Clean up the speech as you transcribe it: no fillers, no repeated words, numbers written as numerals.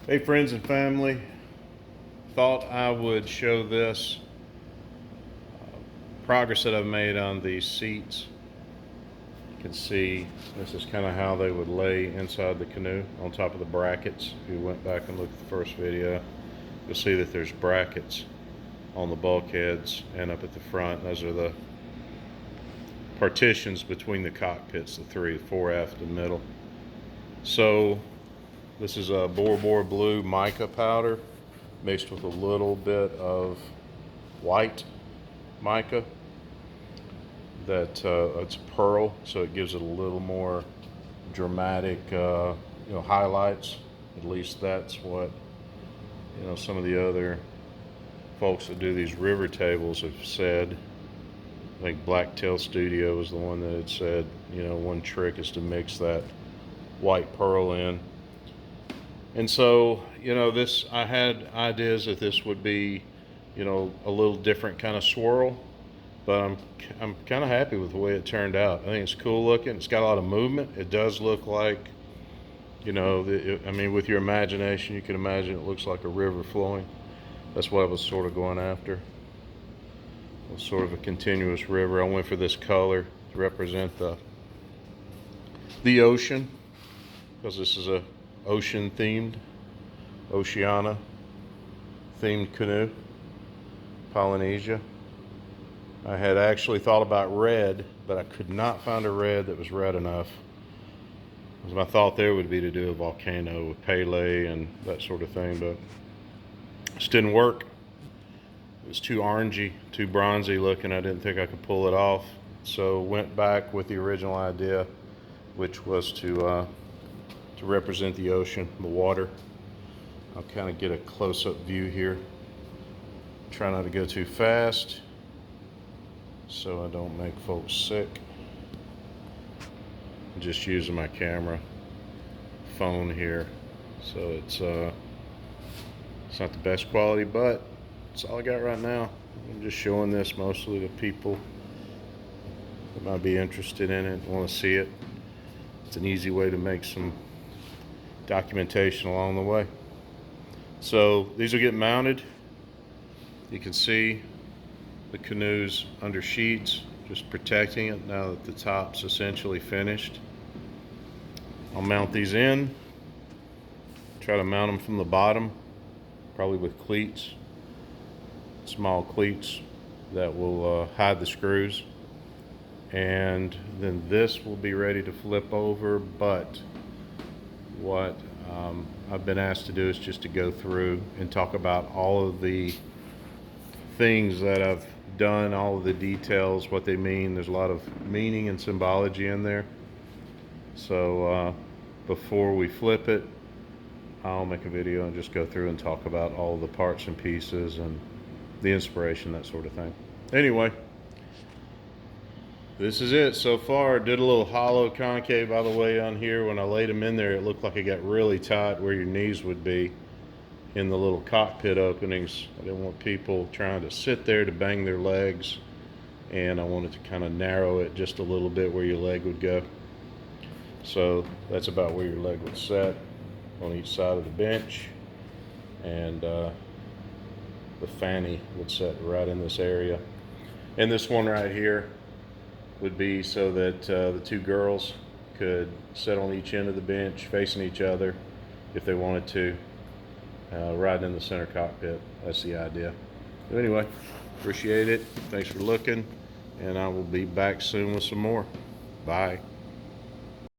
Hey friends and family, thought I would show this progress that I've made on these seats. You can see this is kind of how they would lay inside the canoe on top of the brackets. If you went back and looked at the first video, you'll see that there's brackets on the bulkheads and up at the front. Those are the partitions between the cockpits, the three, fore, aft, and middle. So this is a Bora blue mica powder mixed with a little bit of white mica. That it's pearl, so it gives it a little more dramatic, highlights. At least that's what some of the other folks that do these river tables have said. I think Blacktail Studio was the one that had said, one trick is to mix that white pearl in. And so, I had ideas that this would be, a little different kind of swirl, but I'm kind of happy with the way it turned out. I think it's cool looking. It's got a lot of movement. It does look like, with your imagination, you can imagine it looks like a river flowing. That's what I was sort of going after. It was sort of a continuous river. I went for this color to represent the ocean, because this is a ocean themed, Ohana themed canoe, Polynesia. I had actually thought about red, but I could not find a red that was red enough. My thought there would be to do a volcano with Pele and that sort of thing, but it just didn't work. It was too orangey, too bronzy looking. I didn't think I could pull it off. So went back with the original idea, which was to represent the ocean, the water. I'll kind of get a close-up view here. Try not to go too fast so I don't make folks sick. I'm just using my camera phone here, so it's not the best quality, but it's all I got right now. I'm just showing this mostly to people that might be interested in it, want to see it. It's an easy way to make some documentation along the way. So these will get mounted. You can see the canoe's under sheets, just protecting it now that the top's essentially finished. I'll mount these in, try to mount them from the bottom, probably with cleats, small cleats that will hide the screws. And then this will be ready to flip over, but what I've been asked to do is just to go through and talk about all of the things that I've done, all of the details, what they mean. There's a lot of meaning and symbology in there. So before we flip it, I'll make a video and just go through and talk about all of the parts and pieces and the inspiration, that sort of thing. Anyway, this is it so far. Did a little hollow concave, by the way, on here. When I laid them in there, it looked like it got really tight where your knees would be in the little cockpit openings. I didn't want people trying to sit there to bang their legs, and I wanted to kind of narrow it just a little bit where your leg would go. So that's about where your leg would set on each side of the bench, and the fanny would set right in this area. And this one right here would be so that the two girls could sit on each end of the bench facing each other if they wanted to, right in the center cockpit. That's the idea. But anyway, appreciate it. Thanks for looking, and I will be back soon with some more. Bye.